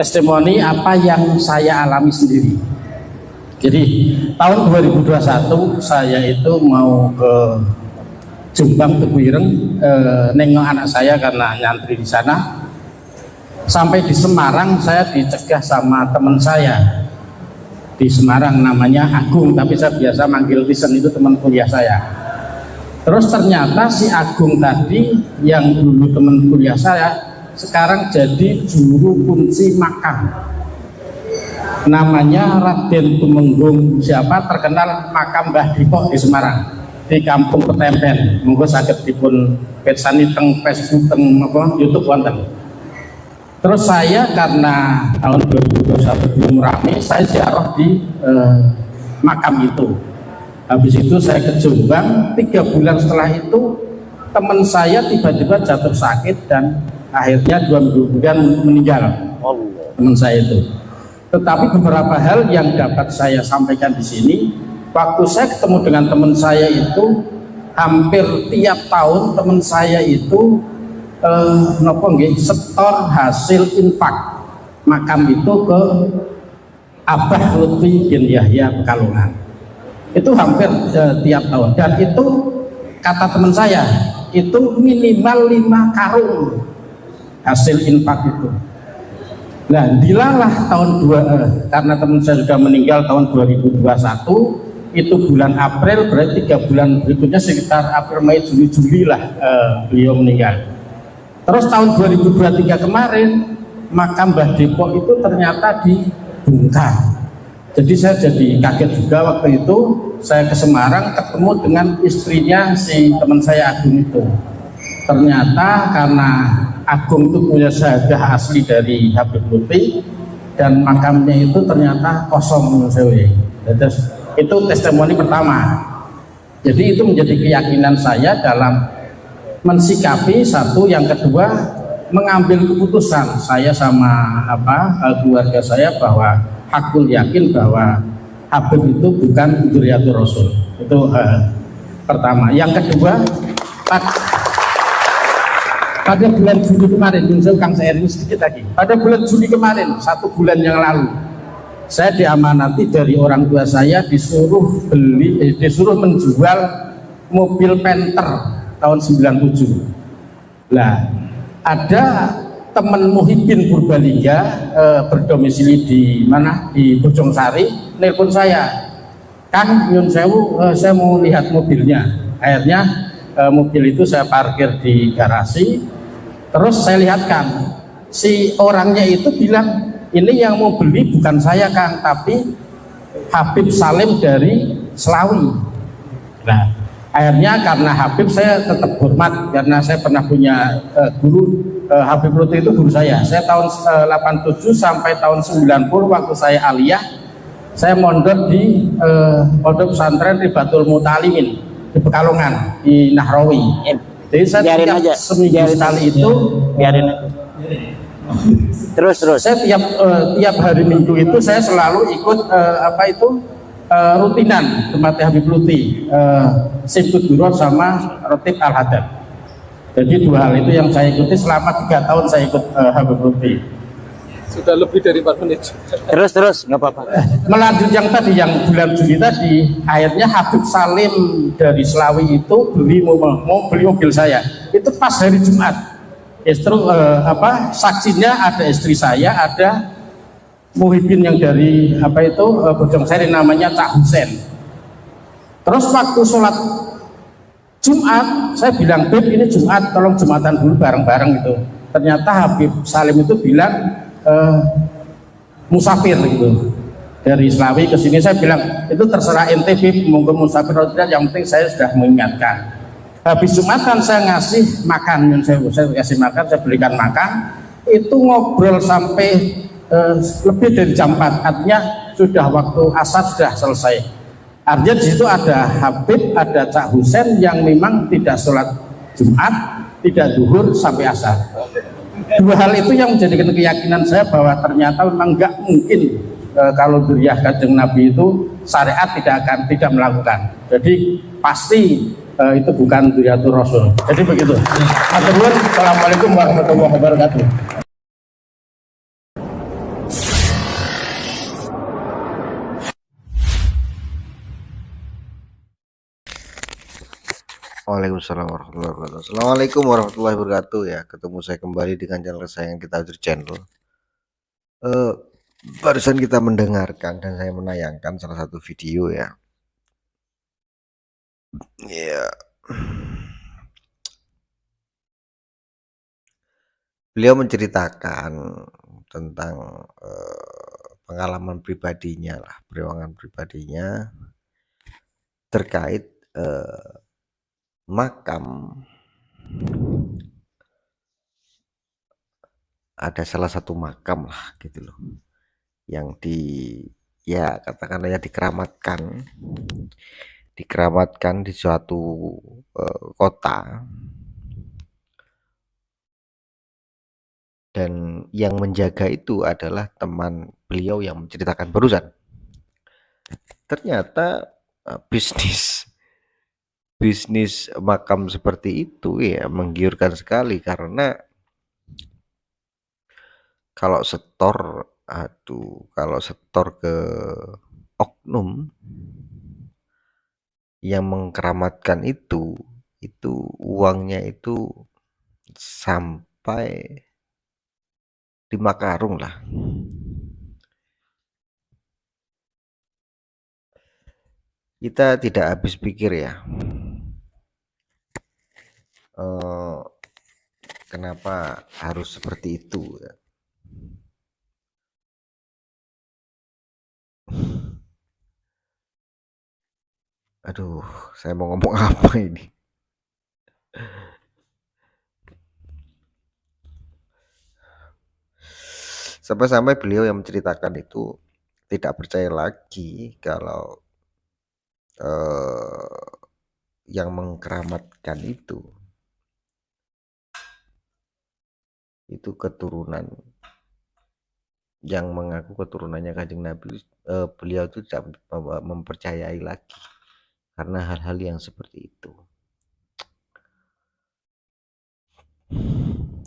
testimoni apa yang saya alami sendiri. Jadi tahun 2021 saya itu mau ke Jombang, Tebu Ireng, nengok anak saya karena nyantri di sana. Sampai di Semarang saya dicegah sama teman saya di Semarang, namanya Agung, tapi saya biasa manggil Tisen, itu teman kuliah saya. Terus ternyata si Agung tadi yang dulu teman kuliah saya sekarang jadi juru kunci makam, namanya Raden Tumenggung siapa, terkenal makam Mbah Dipok di Semarang, di Kampung Petempen. Monggo saged dipun pirsani teng Facebook, teng YouTube wonten. Terus saya karena tahun 2021 belum rame, saya ziarah di makam itu. Habis itu saya ke Jombang, 3 bulan setelah itu teman saya tiba-tiba jatuh sakit dan akhirnya 2 minggu kemudian meninggal. Teman saya itu. Tetapi beberapa hal yang dapat saya sampaikan di sini, waktu saya ketemu dengan teman saya itu, hampir tiap tahun teman saya itu setor hasil infak makam itu ke Abah Lutfi bin Yahya Pekalongan. Itu hampir tiap tahun, dan itu kata teman saya itu minimal 5 karung hasil infak itu. Nah, dilalah karena teman saya sudah meninggal tahun 2021, itu bulan April, berarti 3 bulan berikutnya sekitar April, Mei, Juni lah beliau meninggal. Terus tahun 2023 kemarin makam Mbah Depok itu ternyata dibongkar. Jadi saya jadi kaget juga waktu itu. Saya ke Semarang ketemu dengan istrinya si teman saya Agung itu. Ternyata karena Agung itu punya syahadah asli dari Habib Lutfi, dan makamnya itu ternyata kosong. Terus itu testimoni pertama. Jadi itu menjadi keyakinan saya dalam mensikapi satu, yang kedua mengambil keputusan saya sama keluarga saya bahwa hakul yakin bahwa Habib itu bukan dzurriyyatur Rasul. Itu pertama. Yang kedua, pada bulan Juli kemarin, Kang Sair ini sedikit lagi. Pada bulan Juli kemarin, 1 bulan yang lalu, saya diamanati dari orang tua saya disuruh menjual mobil Panther tahun 97. Nah, ada teman Muhyiddin Purbalingga berdomisili di mana, di Bojongsari, nelpon saya, Kang nyun sewu, saya mau lihat mobilnya. Akhirnya mobil itu saya parkir di garasi, terus saya lihatkan, si orangnya itu bilang, ini yang mau beli bukan saya Kang, tapi Habib Salim dari Selawi. Nah, akhirnya karena Habib saya tetap hormat, karena saya pernah punya guru, Habib Lutfi itu guru saya. Saya tahun 87 sampai tahun 90 waktu saya aliyah, saya mondok di pondok pesantren Ribatul Mutalimin di Pekalongan, di Nahrawi. Jadi saya tiap seminggu sekali itu terus saya tiap hari Minggu itu saya selalu ikut rutinan tempatnya Habib Lutfi, Sibut Duror sama Rotib Al-Hadad. Jadi 2 hal itu yang saya ikuti selama 3 tahun saya ikut Habib Lutfi. Sudah lebih dari 4 menit. Terus nggak apa-apa. Melanjut yang tadi, yang bulan Juli tadi, akhirnya Habib Salim dari Selawi itu mau beli mobil saya. Itu pas hari Jumat. Justru saksinya ada istri saya, ada Muhyiddin yang dari Bojongsari, namanya Cak Husen. Terus waktu sholat Jumat, saya bilang, Beb ini Jumat, tolong Jumatan dulu bareng-bareng itu. Ternyata Habib Salim itu bilang musafir gitu, dari Selawi ke sini. Saya bilang, itu terserah ente Beb, monggo musafir atau tidak, yang penting saya sudah mengingatkan. Habis Jumatan saya ngasih makan, saya kasih makan, saya belikan makan. Itu ngobrol sampai lebih dari jam 4, artinya sudah waktu asar sudah selesai. Artinya di situ ada Habib, ada Cak Husen yang memang tidak sholat Jumat, tidak zuhur sampai asar. 2 hal itu yang menjadikan keyakinan saya bahwa ternyata memang nggak mungkin kalau dzurriyyah Kanjeng Nabi itu syariat tidak melakukan. Jadi pasti itu bukan dzurriyyatur Rasul. Jadi begitu. Assalamualaikum warahmatullahi wabarakatuh. Waalaikumsalam warahmatullahi wabarakatuh. Assalamualaikum warahmatullahi wabarakatuh ya. Ketemu saya kembali dengan channel kesayangan kita Audrey Channel. Eh, Barusan kita mendengarkan dan saya menayangkan salah satu video ya. Ya, beliau menceritakan tentang pengalaman pribadinya lah, perjuangan pribadinya terkait makam. Ada salah satu makam lah gitu loh, yang ya katakanlah ya dikeramatkan di suatu kota, dan yang menjaga itu adalah teman beliau yang menceritakan barusan. Ternyata bisnis makam seperti itu ya menggiurkan sekali, karena kalau setor ke oknum yang mengkeramatkan itu uangnya itu sampai 5 karung lah. Kita tidak habis pikir ya, kenapa harus seperti itu ya. Aduh, saya mau ngomong apa ini? Sampai-sampai beliau yang menceritakan itu tidak percaya lagi kalau yang mengkeramatkan itu keturunan yang mengaku keturunannya Kanjeng Nabi. Beliau itu tidak mempercayai lagi karena hal-hal yang seperti itu.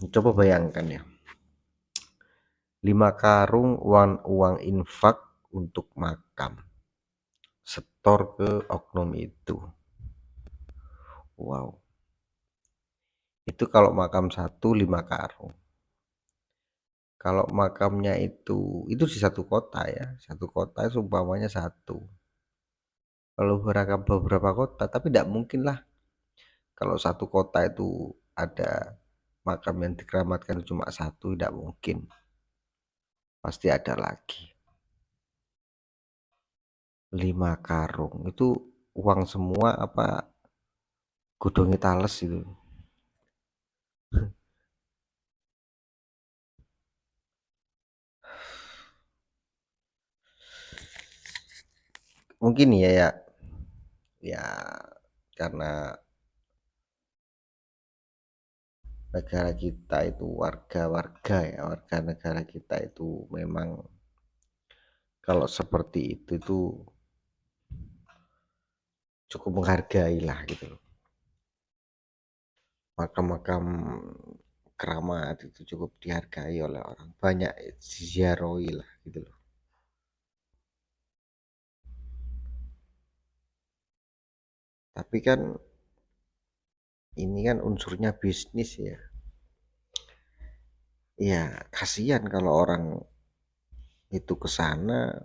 Coba bayangkan ya, 5 karung uang infak untuk makam, setor ke oknum itu. Wow, itu kalau makam 5 karung. Kalau makamnya itu di satu kota ya, satu kota umpamanya satu. Kalau beberapa kota, tapi tidak mungkin lah kalau satu kota itu ada makam yang dikeramatkan cuma satu, tidak mungkin. Pasti ada lagi. 5 karung itu uang semua apa godongnya tales itu. Mungkin ya karena negara kita itu warga negara kita itu memang kalau seperti itu cukup menghargai lah gitu loh. Makam-makam keramat itu cukup dihargai oleh orang banyak, diziarahi lah gitu loh. Tapi kan ini kan unsurnya bisnis ya. Ya kasihan kalau orang itu ke sana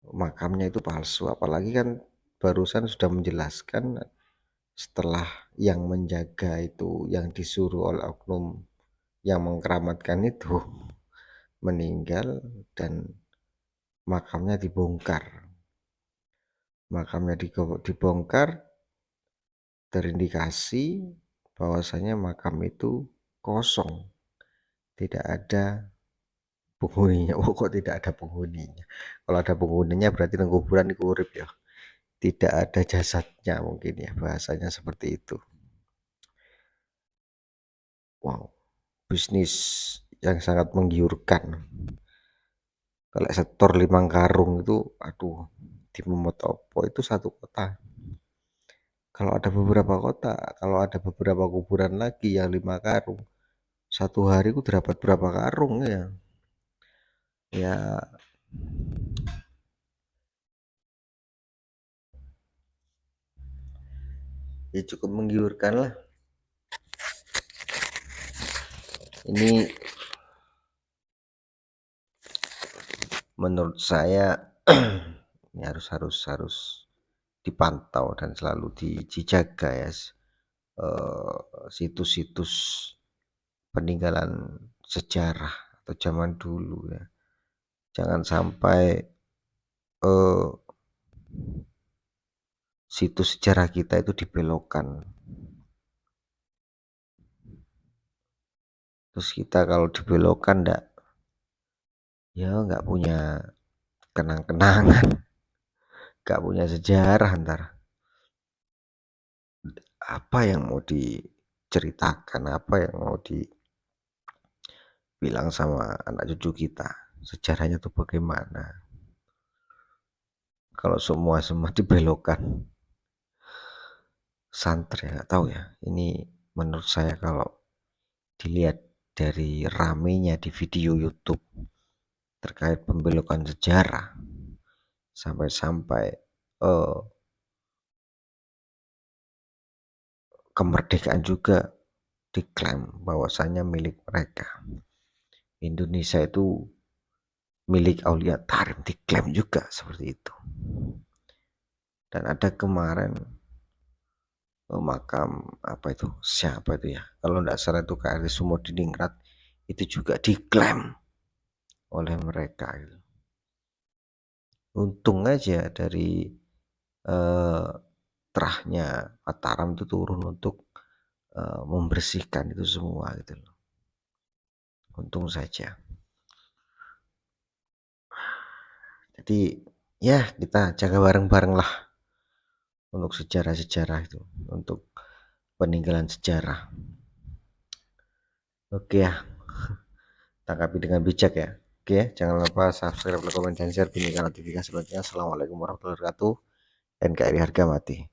makamnya itu palsu, apalagi kan barusan sudah menjelaskan setelah yang menjaga itu yang disuruh oleh oknum yang mengkeramatkan itu meninggal dan makamnya dibongkar. Dibongkar, terindikasi bahwasanya makam itu kosong, tidak ada penghuninya. Oh, kok tidak ada penghuninya? Kalau ada penghuninya berarti nang kuburan iku urip ya. Tidak ada jasadnya mungkin ya, bahasanya seperti itu. Wow, bisnis yang sangat menggiurkan. Kalau setor 5 karung itu, aduh, di Momotopo itu satu kota. Kalau ada beberapa kuburan lagi yang 5 karung, satu hari itu dapat berapa karung ya? Ya, ya cukup menggiurkan lah. Ini menurut saya ini harus dipantau dan selalu dijaga ya, situs-situs peninggalan sejarah atau zaman dulu ya. Jangan sampai situs sejarah kita itu dibelokkan. Terus kita kalau dibelokkan nggak punya kenang-kenangan, nggak punya sejarah, ntar apa yang mau diceritakan, apa yang mau dibilang sama anak cucu kita, sejarahnya tuh bagaimana kalau semua dibelokkan. Santri nggak tahu ya, ini menurut saya kalau dilihat dari ramenya di video YouTube terkait pembelokan sejarah, sampai-sampai kemerdekaan juga diklaim bahwasannya milik mereka. Indonesia itu milik Aulia Tarim, diklaim juga seperti itu. Dan ada kemarin makam apa itu, siapa itu ya, kalau tidak salah itu KRI Sumodiningrat, itu juga diklaim oleh mereka gitu. Untung aja dari terahnya Mataram itu turun untuk membersihkan itu semua gitu loh. Untung saja. Jadi ya kita jaga bareng-bareng lah untuk sejarah-sejarah itu, untuk peninggalan sejarah. Oke ya, tanggapi dengan bijak ya. Oke, jangan lupa subscribe, like, komen, dan share, bunyikan notifikasi selanjutnya. Assalamualaikum warahmatullahi wabarakatuh. NKRI harga mati.